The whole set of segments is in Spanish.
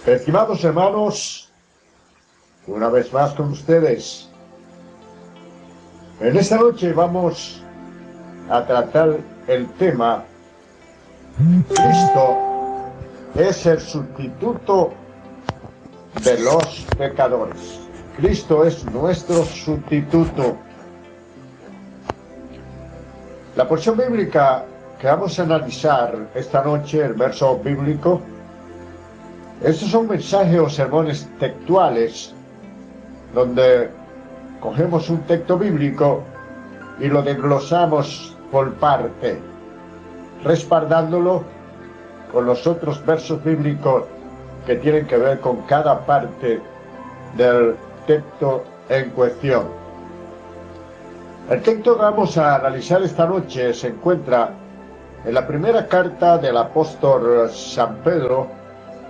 Estimados hermanos, una vez más con ustedes. En esta noche vamos a tratar el tema Cristo es el sustituto de los pecadores. Cristo es nuestro sustituto. La porción bíblica que vamos a analizar esta noche, el verso bíblico, estos son mensajes o sermones textuales donde cogemos un texto bíblico y lo desglosamos por parte, respaldándolo con los otros versos bíblicos que tienen que ver con cada parte del texto en cuestión. El texto que vamos a analizar esta noche se encuentra en la primera carta del apóstol San Pedro,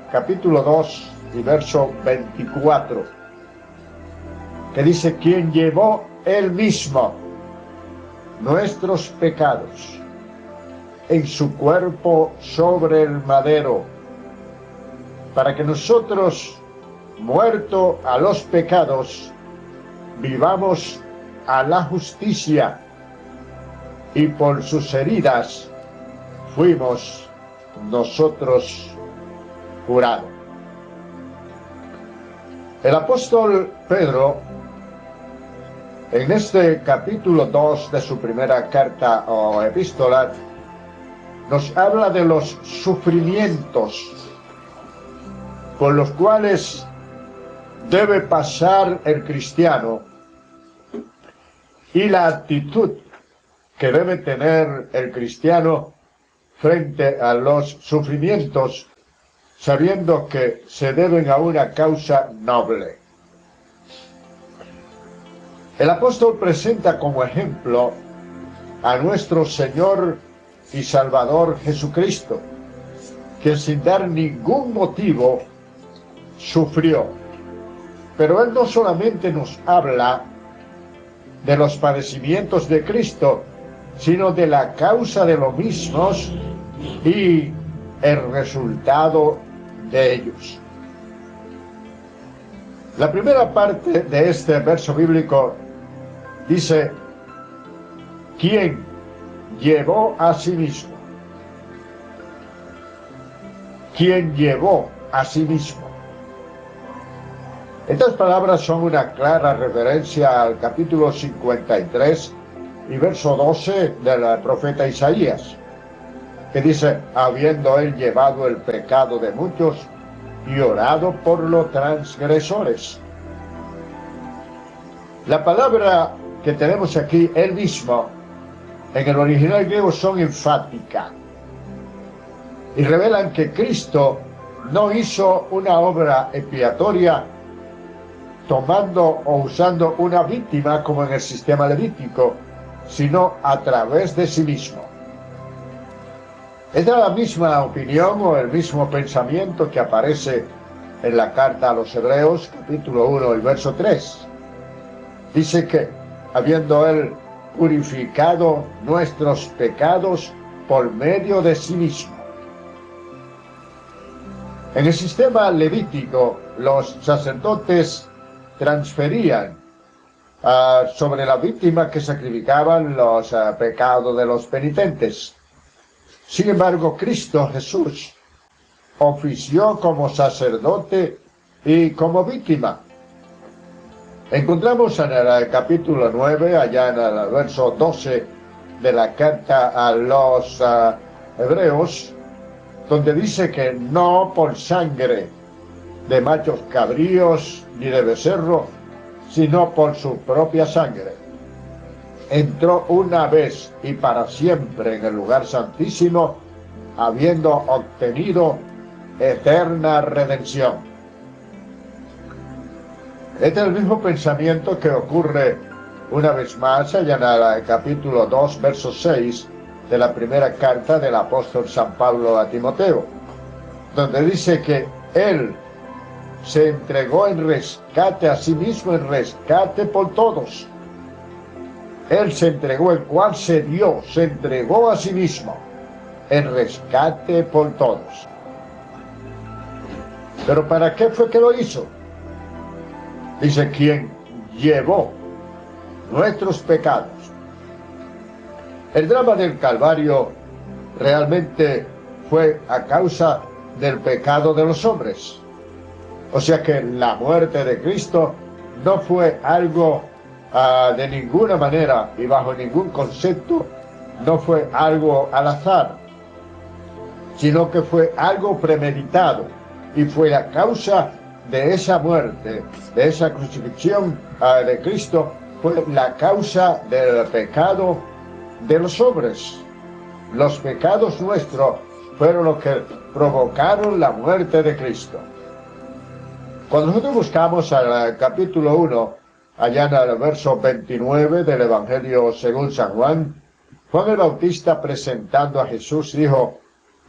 capítulo 2 y verso 24, que dice: quien llevó él mismo nuestros pecados en su cuerpo sobre el madero, para que nosotros, muertos a los pecados, vivamos a la justicia, y por sus heridas fuimos nosotros curados. El apóstol Pedro, en este capítulo 2 de su primera carta o epístola, nos habla de los sufrimientos por los cuales debe pasar el cristiano y la actitud que debe tener el cristiano frente a los sufrimientos, sabiendo que se deben a una causa noble. El apóstol presenta como ejemplo a nuestro Señor y Salvador Jesucristo, que sin dar ningún motivo sufrió. Pero él no solamente nos habla de los padecimientos de Cristo, sino de la causa de los mismos y el resultado de ellos. La primera parte de este verso bíblico dice: ¿quién llevó a sí mismo? ¿Quién llevó a sí mismo? Estas palabras son una clara referencia al capítulo 53 y verso 12 del profeta Isaías, que dice: habiendo él llevado el pecado de muchos y orado por los transgresores. La palabra que tenemos aquí, él mismo, en el original griego son enfáticas y revelan que Cristo no hizo una obra expiatoria tomando o usando una víctima como en el sistema levítico, sino a través de sí mismo. Esta es la misma opinión o el mismo pensamiento que aparece en la carta a los Hebreos, capítulo 1 y verso 3. Dice que, habiendo él purificado nuestros pecados por medio de sí mismo. En el sistema levítico, los sacerdotes transferían sobre la víctima que sacrificaban los pecados de los penitentes. Sin embargo, Cristo Jesús ofició como sacerdote y como víctima. Encontramos en el capítulo 9, allá en el verso 12 de la carta a los Hebreos, donde dice que no por sangre de machos cabríos ni de becerro, sino por su propia sangre entró una vez y para siempre en el lugar santísimo, habiendo obtenido eterna redención. Este es el mismo pensamiento que ocurre una vez más allá en el capítulo 2, verso 6 de la primera carta del apóstol San Pablo a Timoteo, donde dice que él se entregó en rescate a sí mismo, en rescate por todos. Él se entregó, el cual se dio, se entregó a sí mismo, en rescate por todos. ¿Pero para qué fue que lo hizo? Dice, quien llevó nuestros pecados. El drama del Calvario realmente fue a causa del pecado de los hombres. O sea que la muerte de Cristo no fue algo de ninguna manera y bajo ningún concepto, no fue algo al azar, sino que fue algo premeditado y fue a causa de esa muerte, de esa crucifixión de Cristo, fue la causa del pecado de los hombres. Los pecados nuestros fueron los que provocaron la muerte de Cristo. Cuando nosotros buscamos al capítulo 1, allá en el verso 29 del Evangelio según San Juan, Juan el Bautista presentando a Jesús dijo,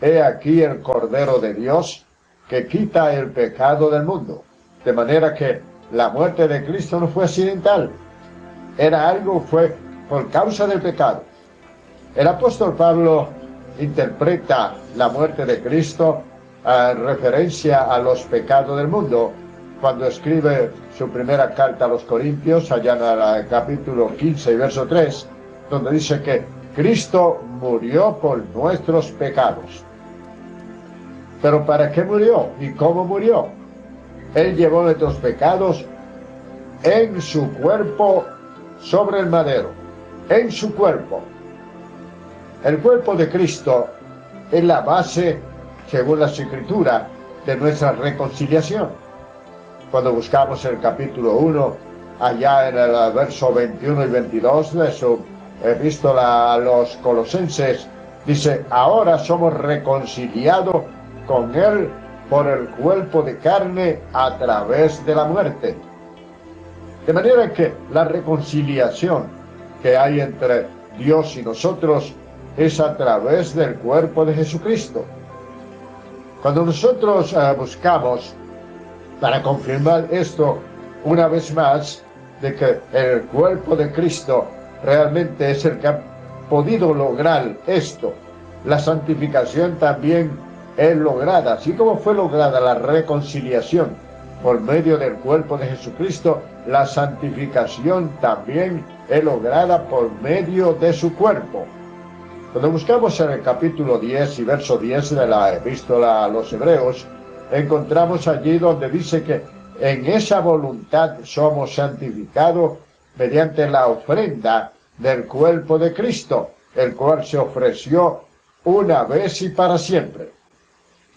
he aquí el Cordero de Dios que quita el pecado del mundo. De manera que la muerte de Cristo no fue accidental, fue por causa del pecado. El apóstol Pablo interpreta la muerte de Cristo en referencia a los pecados del mundo, cuando escribe su primera carta a los Corintios, allá en el capítulo 15 y verso 3, donde dice que Cristo murió por nuestros pecados. ¿Pero para qué murió? ¿Y cómo murió? Él llevó nuestros pecados en su cuerpo sobre el madero, en su cuerpo. El cuerpo de Cristo es la base, según las Escrituras, de nuestra reconciliación. Cuando buscamos el capítulo 1, allá en el verso 21 y 22 de su epístola a los Colosenses, dice, ahora somos reconciliados con Él por el cuerpo de carne a través de la muerte. De manera que la reconciliación que hay entre Dios y nosotros es a través del cuerpo de Jesucristo. Cuando nosotros buscamos para confirmar esto una vez más, de que el cuerpo de Cristo realmente es el que ha podido lograr esto, la santificación también es lograda, así como fue lograda la reconciliación por medio del cuerpo de Jesucristo, la santificación también es lograda por medio de su cuerpo. Cuando buscamos en el capítulo 10 y verso 10 de la epístola a los Hebreos, encontramos allí donde dice que en esa voluntad somos santificados mediante la ofrenda del cuerpo de Cristo, el cual se ofreció una vez y para siempre.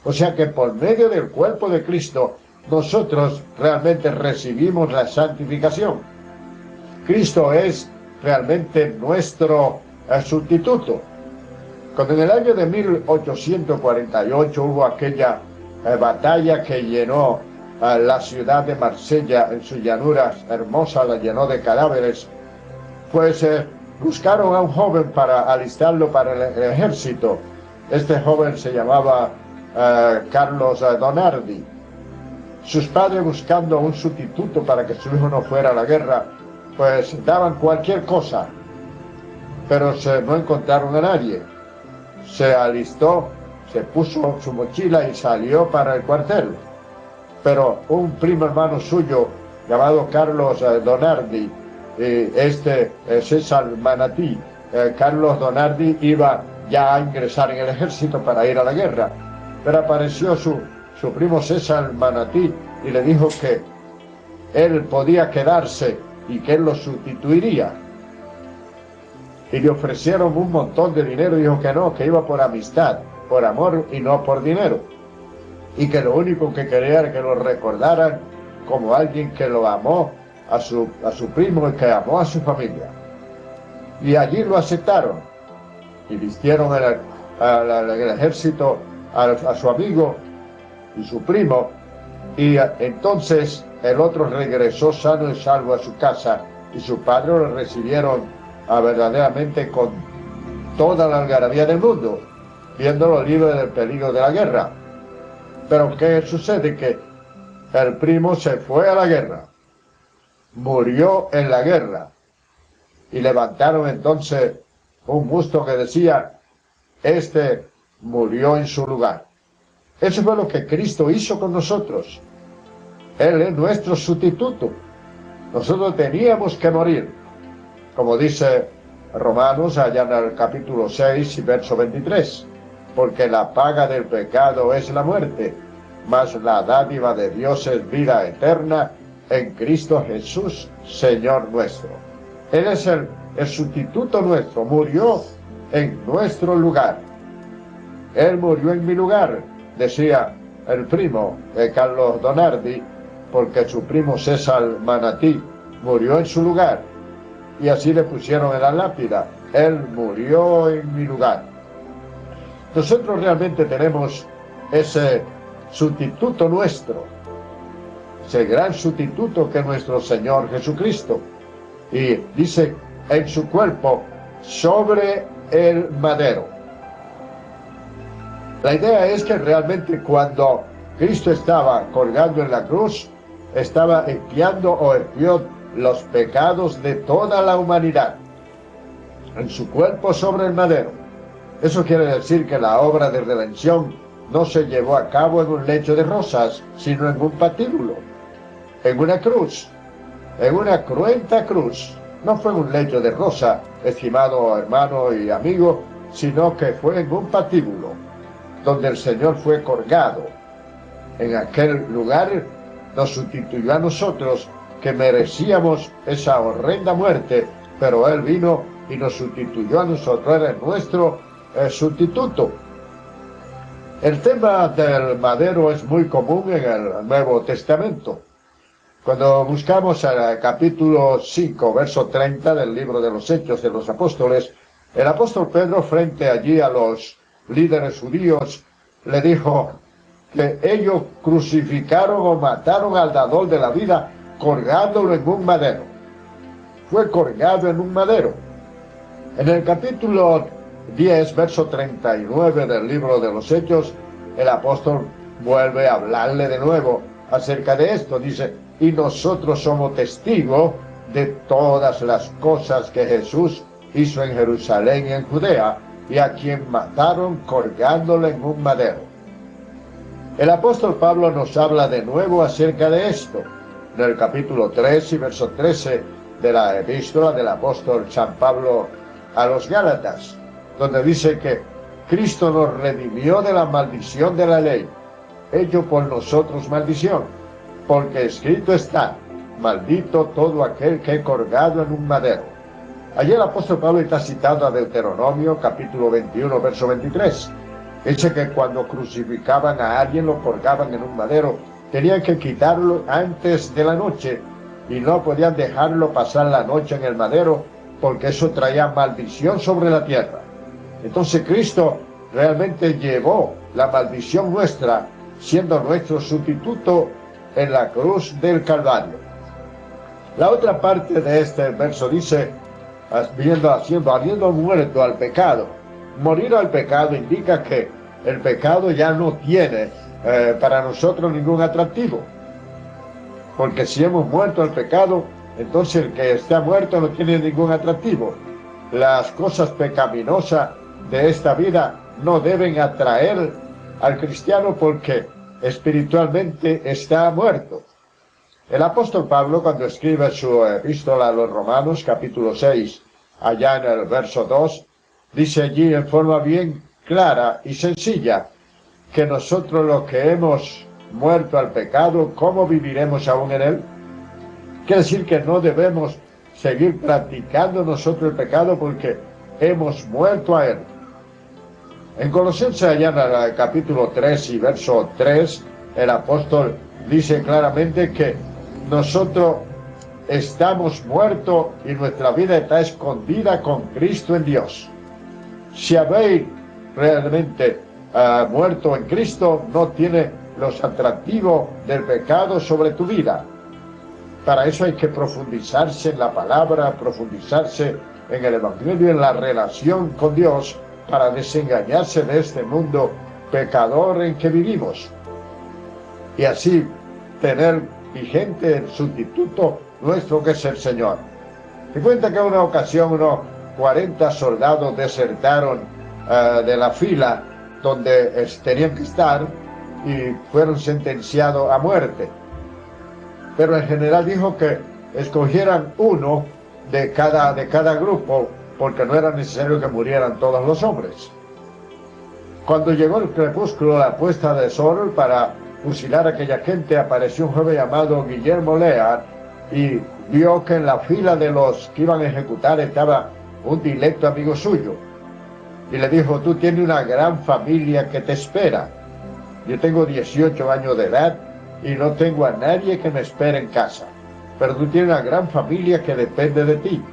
O sea que por medio del cuerpo de Cristo nosotros realmente recibimos la santificación. Cristo es realmente nuestro sustituto. Cuando en el año de 1848 hubo aquella batalla que llenó la ciudad de Marsella en sus llanuras hermosas, la llenó de cadáveres, pues buscaron a un joven para alistarlo para el ejército. Este joven se llamaba Carlos Donardi. Sus padres, buscando un sustituto para que su hijo no fuera a la guerra, pues daban cualquier cosa, pero no encontraron a nadie. Se alistó, se puso su mochila y salió para el cuartel. Pero un primo hermano suyo, llamado Carlos Donardi, César Manatí, Carlos Donardi iba ya a ingresar en el ejército para ir a la guerra. Pero apareció su primo César Manatí y le dijo que él podía quedarse y que él lo sustituiría. Y le ofrecieron un montón de dinero y dijo que no, que iba por amistad, por amor y no por dinero. Y que lo único que quería era que lo recordaran como alguien que lo amó a su primo y que amó a su familia. Y allí lo aceptaron y vistieron en el ejército a su amigo y su primo, y entonces el otro regresó sano y salvo a su casa y su padre lo recibieron verdaderamente con toda la algarabía del mundo, viéndolo libre del peligro de la guerra. Pero ¿qué sucede? Que el primo se fue a la guerra, murió en la guerra, y levantaron entonces un busto que decía, este murió en su lugar. Eso fue lo que Cristo hizo con nosotros. Él es nuestro sustituto. Nosotros teníamos que morir, como dice Romanos allá en el capítulo 6 y verso 23, porque la paga del pecado es la muerte, mas la dádiva de Dios es vida eterna en Cristo Jesús, Señor nuestro. Él es el sustituto nuestro, murió en nuestro lugar. Él murió en mi lugar, decía el primo de Carlos Donardi, porque su primo César Manatí murió en su lugar. Y así le pusieron en la lápida: Él murió en mi lugar. Nosotros realmente tenemos ese sustituto nuestro, ese gran sustituto que es nuestro Señor Jesucristo. Y dice, en su cuerpo, sobre el madero. La idea es que realmente cuando Cristo estaba colgando en la cruz, estaba expiando o expió los pecados de toda la humanidad en su cuerpo sobre el madero. Eso quiere decir que la obra de redención no se llevó a cabo en un lecho de rosas, sino en un patíbulo, en una cruz, en una cruenta cruz. No fue un lecho de rosa, estimado hermano y amigo, sino que fue en un patíbulo, donde el Señor fue colgado. En aquel lugar nos sustituyó a nosotros, que merecíamos esa horrenda muerte, pero Él vino y nos sustituyó a nosotros. Era nuestro sustituto. El tema del madero es muy común en el Nuevo Testamento. Cuando buscamos el capítulo 5, verso 30 del libro de los Hechos de los Apóstoles, el apóstol Pedro, frente allí a los líderes judíos, le dijo que ellos crucificaron o mataron al dador de la vida colgándolo en un madero. Fue colgado en un madero. En el capítulo 10, verso 39 del libro de los Hechos, el apóstol vuelve a hablarle de nuevo acerca de esto. Dice: y nosotros somos testigos de todas las cosas que Jesús hizo en Jerusalén y en Judea, y a quien mataron colgándolo en un madero. El apóstol Pablo nos habla de nuevo acerca de esto, en el capítulo 3 y verso 13 de la epístola del apóstol San Pablo a los Gálatas, donde dice que Cristo nos redimió de la maldición de la ley, hecho por nosotros maldición, porque escrito está: maldito todo aquel que es colgado en un madero. Allí el apóstol Pablo está citando a Deuteronomio capítulo 21, verso 23. Dice que cuando crucificaban a alguien, lo colgaban en un madero, tenían que quitarlo antes de la noche y no podían dejarlo pasar la noche en el madero, porque eso traía maldición sobre la tierra. Entonces Cristo realmente llevó la maldición nuestra, siendo nuestro sustituto en la cruz del Calvario. La otra parte de este verso dice: habiendo muerto al pecado. Morir al pecado indica que el pecado ya no tiene para nosotros ningún atractivo, porque si hemos muerto al pecado, entonces el que está muerto no tiene ningún atractivo. Las cosas pecaminosas de esta vida no deben atraer al cristiano, porque espiritualmente está muerto. El apóstol Pablo, cuando escribe su epístola a los Romanos, capítulo 6, allá en el verso 2, dice allí en forma bien clara y sencilla que nosotros, los que hemos muerto al pecado, ¿cómo viviremos aún en él? Quiere decir que no debemos seguir practicando nosotros el pecado, porque hemos muerto a él. En Colosenses, allá en el capítulo 3 y verso 3, el apóstol dice claramente que nosotros estamos muertos y nuestra vida está escondida con Cristo en Dios. Si habéis realmente muerto en Cristo, no tiene los atractivos del pecado sobre tu vida. Para eso hay que profundizarse en la palabra, profundizarse en el Evangelio, en la relación con Dios, para desengañarse de este mundo pecador en que vivimos, y así tener vigente el sustituto nuestro, que es el Señor. Se cuenta que en una ocasión unos 40 soldados desertaron de la fila donde tenían que estar, y fueron sentenciados a muerte. Pero el general dijo que escogieran uno de cada grupo, porque no era necesario que murieran todos los hombres. Cuando llegó el crepúsculo, la puesta de sol, para fusilar a aquella gente, apareció un joven llamado Guillermo Lear y vio que en la fila de los que iban a ejecutar estaba un directo amigo suyo. Y le dijo: tú tienes una gran familia que te espera. Yo tengo 18 años de edad y no tengo a nadie que me espere en casa. Pero tú tienes una gran familia que depende de ti.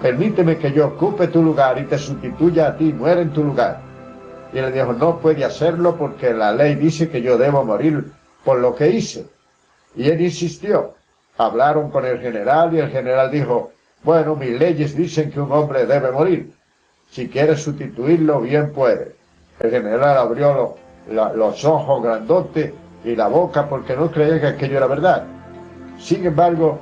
Permíteme que yo ocupe tu lugar y te sustituya a ti, muera en tu lugar. Y le dijo: no puede hacerlo porque la ley dice que yo debo morir por lo que hice. Y él insistió. Hablaron con el general y el general dijo: bueno, mis leyes dicen que un hombre debe morir. Si quieres sustituirlo, bien puede. El general abrió los ojos grandotes y la boca porque no creía que aquello era verdad. Sin embargo,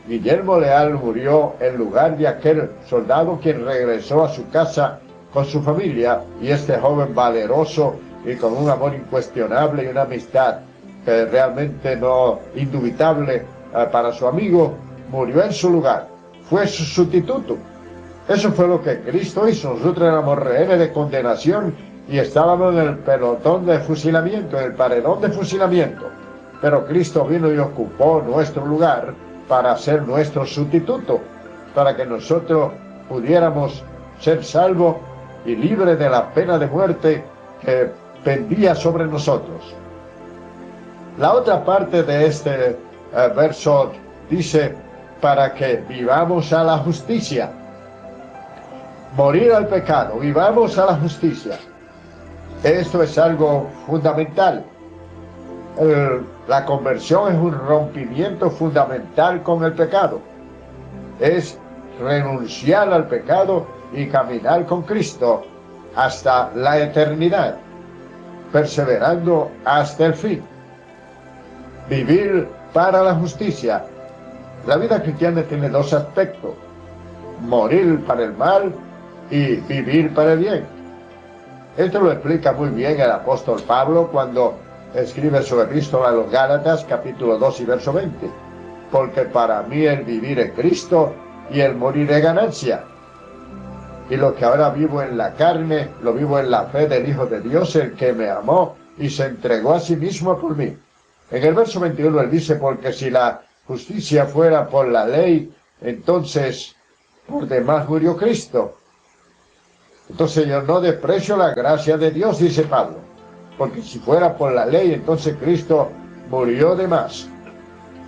Guillermo Leal murió en lugar de aquel soldado quien regresó a su casa con su familia, y este joven valeroso y con un amor incuestionable y una amistad realmente no indubitable para su amigo, murió en su lugar, fue su sustituto. Eso fue lo que Cristo hizo. Nosotros éramos rehenes de condenación y estábamos en el pelotón de fusilamiento, en el paredón de fusilamiento, pero Cristo vino y ocupó nuestro lugar para ser nuestro sustituto, para que nosotros pudiéramos ser salvos y libres de la pena de muerte que pendía sobre nosotros. La otra parte de este verso dice: para que vivamos a la justicia. Morir al pecado, vivamos a la justicia. Esto es algo fundamental. La conversión es un rompimiento fundamental con el pecado. Es renunciar al pecado y caminar con Cristo hasta la eternidad, perseverando hasta el fin. Vivir para la justicia. La vida cristiana tiene dos aspectos: morir para el mal y vivir para el bien. Esto lo explica muy bien el apóstol Pablo cuando escribe su epístola a los Gálatas, capítulo 2 y verso 20. Porque para mí el vivir es Cristo y el morir es ganancia. Y lo que ahora vivo en la carne, lo vivo en la fe del Hijo de Dios, el que me amó y se entregó a sí mismo por mí. En el verso 21 él dice: porque si la justicia fuera por la ley, entonces por demás murió Cristo. Entonces yo no desprecio la gracia de Dios, dice Pablo, porque si fuera por la ley, entonces Cristo murió de más.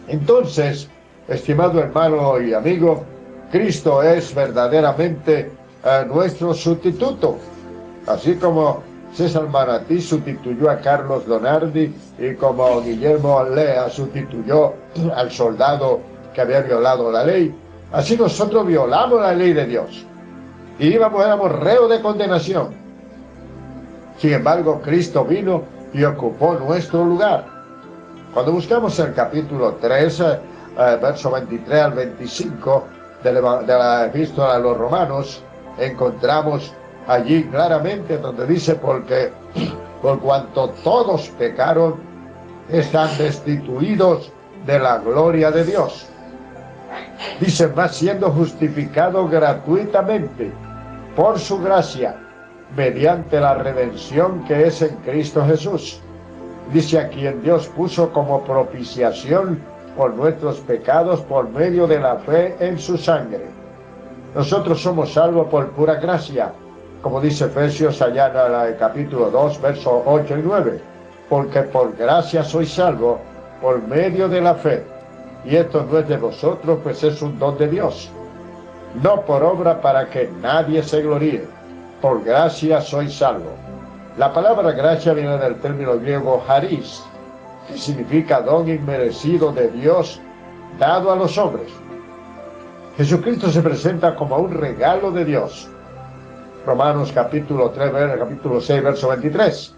Entonces, estimado hermano y amigo, Cristo es verdaderamente nuestro sustituto. Así como César Manatí sustituyó a Carlos Donardi y como Guillermo Lea sustituyó al soldado que había violado la ley, así nosotros violamos la ley de Dios y éramos reos de condenación. Sin embargo, Cristo vino y ocupó nuestro lugar. Cuando buscamos el capítulo 3, verso 23 al 25 de la epístola a los Romanos, encontramos allí claramente donde dice: porque por cuanto todos pecaron, están destituidos de la gloria de Dios. Dice: más siendo justificados gratuitamente por su gracia, mediante la redención que es en Cristo Jesús. Dice: a quien Dios puso como propiciación por nuestros pecados por medio de la fe en su sangre. Nosotros somos salvos por pura gracia, como dice Efesios allá en el capítulo 2, versos 8 y 9. Porque por gracia sois salvos por medio de la fe. Y esto no es de vosotros, pues es un don de Dios, no por obra, para que nadie se gloríe. Por gracia sois salvos. La palabra gracia viene del término griego charis, que significa don inmerecido de Dios dado a los hombres. Jesucristo se presenta como un regalo de Dios. Romanos capítulo 3, capítulo 6, verso 23.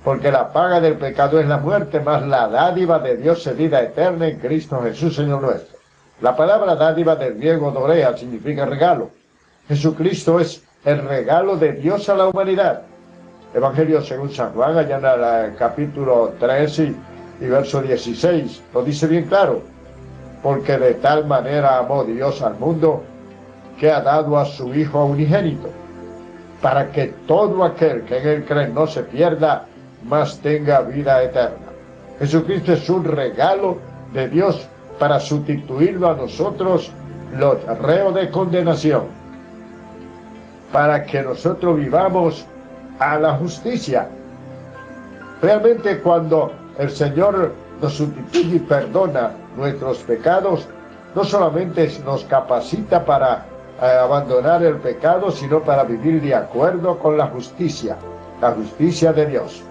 Porque la paga del pecado es la muerte, mas la dádiva de Dios es vida eterna en Cristo Jesús, Señor nuestro. La palabra dádiva del griego dorea significa regalo. Jesucristo es el regalo de Dios a la humanidad. Evangelio según San Juan, allá en el capítulo 3 y verso 16, lo dice bien claro, porque de tal manera amó Dios al mundo que ha dado a su Hijo unigénito, para que todo aquel que en él cree no se pierda, mas tenga vida eterna. Jesucristo es un regalo de Dios para sustituirlo a nosotros, los reos de condenación, para que nosotros vivamos a la justicia. Realmente cuando el Señor nos sustituye y perdona nuestros pecados, no solamente nos capacita para abandonar el pecado, sino para vivir de acuerdo con la justicia de Dios.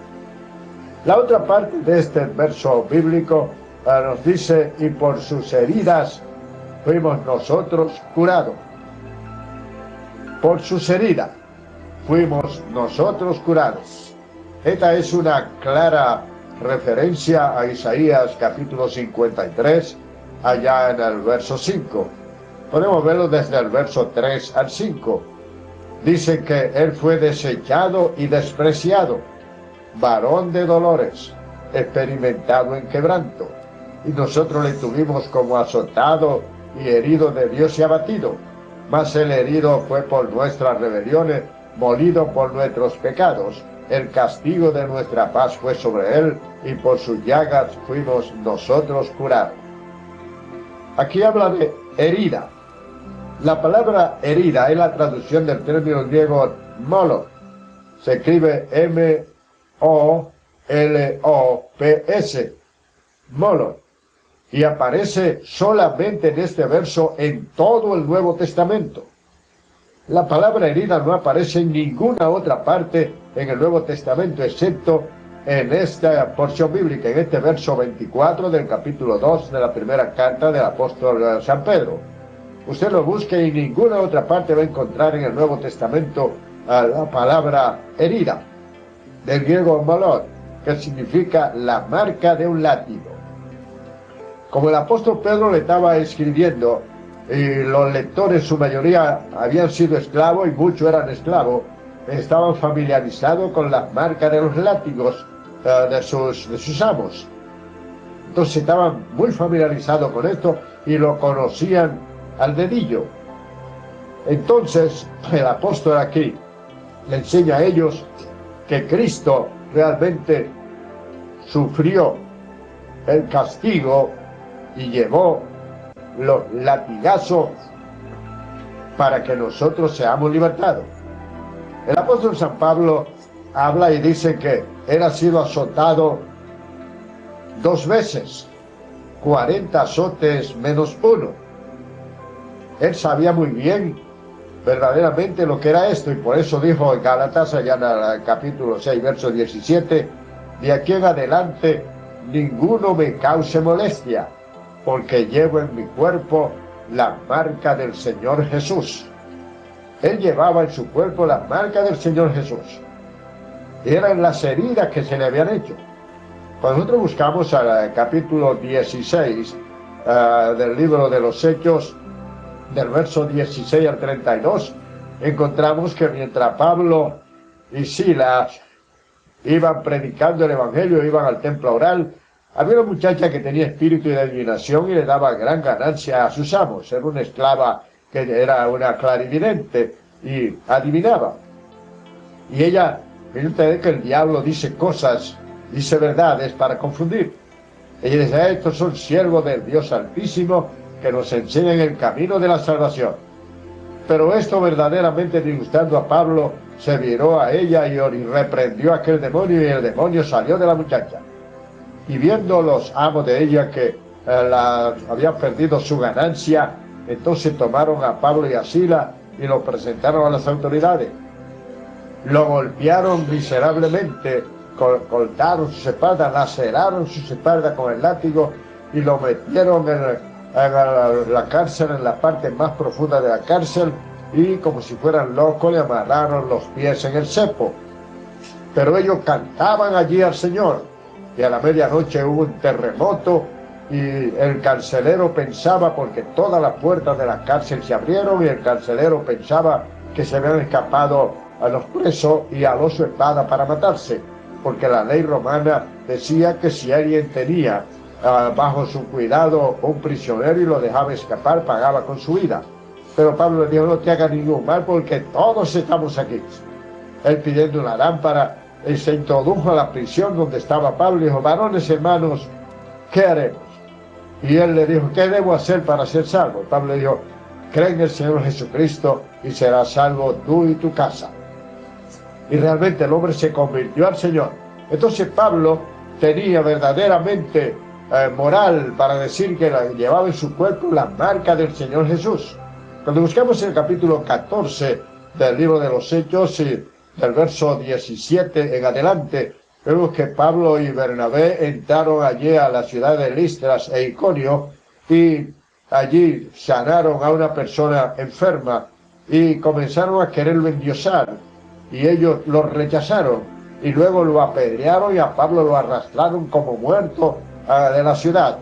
La otra parte de este verso bíblico nos dice, y por sus heridas fuimos nosotros curados. Por sus heridas fuimos nosotros curados. Esta es una clara referencia a Isaías capítulo 53, allá en el verso 5. Podemos verlo desde el verso 3 al 5. Dice que Él fue desechado y despreciado, varón de dolores, experimentado en quebranto, y nosotros le tuvimos como azotado y herido de Dios y abatido. Mas el herido fue por nuestras rebeliones, molido por nuestros pecados. El castigo de nuestra paz fue sobre él, y por sus llagas fuimos nosotros curados. Aquí habla de herida. La palabra herida es la traducción del término griego molos. Se escribe M-O-L-O-P-S, molos, y aparece solamente en este verso en todo el Nuevo Testamento. La palabra herida no aparece en ninguna otra parte en el Nuevo Testamento, excepto en esta porción bíblica, en este verso 24 del capítulo 2 de la primera carta del apóstol San Pedro. Usted lo busque y en ninguna otra parte va a encontrar en el Nuevo Testamento la palabra herida, del griego molod, que significa la marca de un látigo. Como el apóstol Pedro le estaba escribiendo, y los lectores, su mayoría, habían sido esclavos y muchos eran esclavos, estaban familiarizados con las marcas de los látigos de sus amos. Entonces estaban muy familiarizados con esto y lo conocían al dedillo. Entonces el apóstol aquí le enseña a ellos que Cristo realmente sufrió el castigo y llevó los latigazos para que nosotros seamos libertados. El apóstol San Pablo habla y dice que él ha sido azotado 2 veces, 40 azotes menos 1. Él sabía muy bien verdaderamente lo que era esto, y por eso dijo en Gálatas, allá en el capítulo 6, verso 17, de aquí en adelante ninguno me cause molestia, porque llevo en mi cuerpo la marca del Señor Jesús. Él llevaba en su cuerpo la marca del Señor Jesús. Eran las heridas que se le habían hecho. Cuando nosotros buscamos al capítulo 16 del libro de los Hechos, del verso 16 al 32, encontramos que mientras Pablo y Silas iban predicando el Evangelio, iban al templo a orar, había una muchacha que tenía espíritu de adivinación y le daba gran ganancia a sus amos. Era una esclava que era una clarividente y adivinaba. Y ella, miren ustedes que el diablo dice cosas, dice verdades para confundir. Ella dice, estos son siervos del Dios Altísimo que nos enseñan el camino de la salvación. Pero esto verdaderamente disgustando a Pablo, se viró a ella y reprendió a aquel demonio, y el demonio salió de la muchacha. Y viendo los amos de ella que habían perdido su ganancia, entonces tomaron a Pablo y a Silas y los presentaron a las autoridades. Lo golpearon miserablemente, cortaron sus espaldas, laceraron sus espaldas con el látigo y lo metieron en la cárcel, en la parte más profunda de la cárcel, y como si fueran locos le amarraron los pies en el cepo. Pero ellos cantaban allí al Señor, y a la medianoche hubo un terremoto y el carcelero pensaba, porque todas las puertas de la cárcel se abrieron, y el carcelero pensaba que se habían escapado a los presos y aló su espada para matarse, porque la ley romana decía que si alguien tenía bajo su cuidado un prisionero y lo dejaba escapar, pagaba con su vida. Pero Pablo le dijo: no te haga ningún mal, porque todos estamos aquí. Él, pidiendo una lámpara, se introdujo a la prisión donde estaba Pablo y dijo: varones hermanos, ¿qué haremos? Y él le dijo: ¿qué debo hacer para ser salvo? Pablo le dijo: cree en el Señor Jesucristo y serás salvo tú y tu casa. Y realmente el hombre se convirtió al Señor. Entonces Pablo tenía verdaderamente moral para decir que llevaba en su cuerpo la marca del Señor Jesús. Cuando buscamos el capítulo 14 del libro de los Hechos y del verso 17 en adelante, vemos que Pablo y Bernabé entraron allí a la ciudad de Listras e Iconio y allí sanaron a una persona enferma y comenzaron a quererlo endiosar, y ellos lo rechazaron y luego lo apedrearon y a Pablo lo arrastraron como muerto de la ciudad.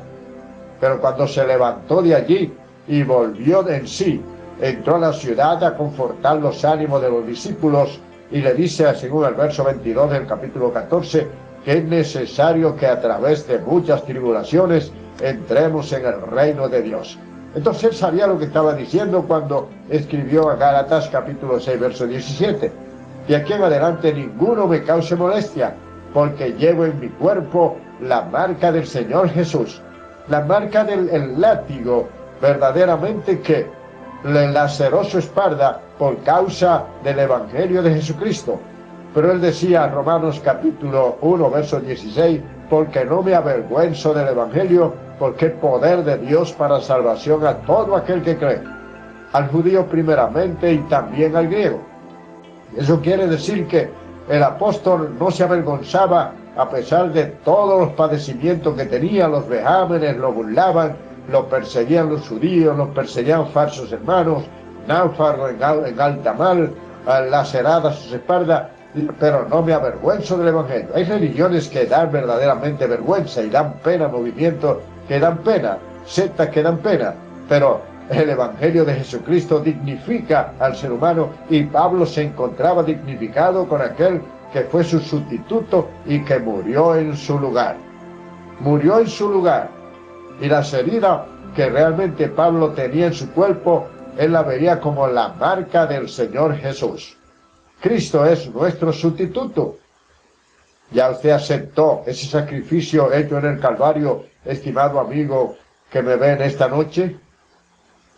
Pero cuando se levantó de allí y volvió en sí, entró a la ciudad a confortar los ánimos de los discípulos y le dice, según el verso 22 del capítulo 14, que es necesario que a través de muchas tribulaciones entremos en el reino de Dios. Entonces él sabía lo que estaba diciendo cuando escribió a Gálatas capítulo 6 verso 17: de aquí en adelante ninguno me cause molestia, porque llevo en mi cuerpo la marca del Señor Jesús, la marca del látigo verdaderamente que le laceró su espalda por causa del Evangelio de Jesucristo. Pero él decía en Romanos capítulo 1 verso 16: porque no me avergüenzo del Evangelio, porque es poder de Dios para salvación a todo aquel que cree, al judío primeramente y también al griego. Eso quiere decir que el apóstol no se avergonzaba a pesar de todos los padecimientos que tenía. Los vejámenes lo burlaban, lo perseguían los judíos, los perseguían falsos hermanos, náufragos en alta mar, laceradas sus espaldas, pero no me avergüenzo del Evangelio. Hay religiones que dan verdaderamente vergüenza y dan pena, movimientos que dan pena, sectas que dan pena, pero el Evangelio de Jesucristo dignifica al ser humano, y Pablo se encontraba dignificado con aquel que fue su sustituto y que murió en su lugar. Murió en su lugar. Y las heridas que realmente Pablo tenía en su cuerpo, él la vería como la marca del Señor Jesús. Cristo es nuestro sustituto. ¿Ya usted aceptó ese sacrificio hecho en el Calvario, estimado amigo que me ve en esta noche?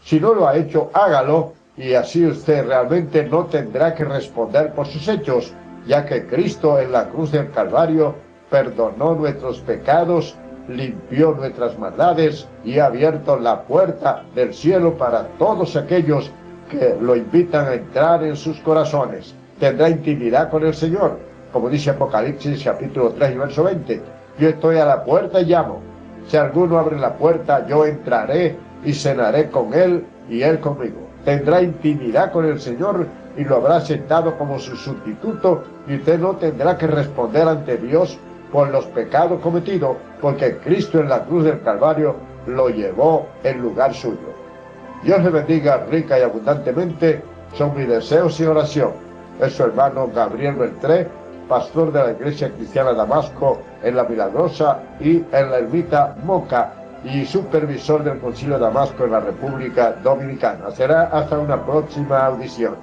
Si no lo ha hecho, hágalo, y así usted realmente no tendrá que responder por sus hechos, ya que Cristo en la cruz del Calvario perdonó nuestros pecados, limpió nuestras maldades y ha abierto la puerta del cielo para todos aquellos que lo invitan a entrar en sus corazones. Tendrá intimidad con el Señor, como dice Apocalipsis capítulo 3 y verso 20. Yo estoy a la puerta y llamo. Si alguno abre la puerta, yo entraré y cenaré con él y él conmigo. Tendrá intimidad con el Señor y lo habrá aceptado como su sustituto, y usted no tendrá que responder ante Dios por los pecados cometidos, porque Cristo en la cruz del Calvario lo llevó en lugar suyo. Dios le bendiga rica y abundantemente, son mis deseos y oración. Es su hermano Gabriel Beltré, pastor de la Iglesia Cristiana Damasco en La Milagrosa y en la Ermita Moca, y supervisor del Concilio de Damasco en la República Dominicana. Será hasta una próxima audición.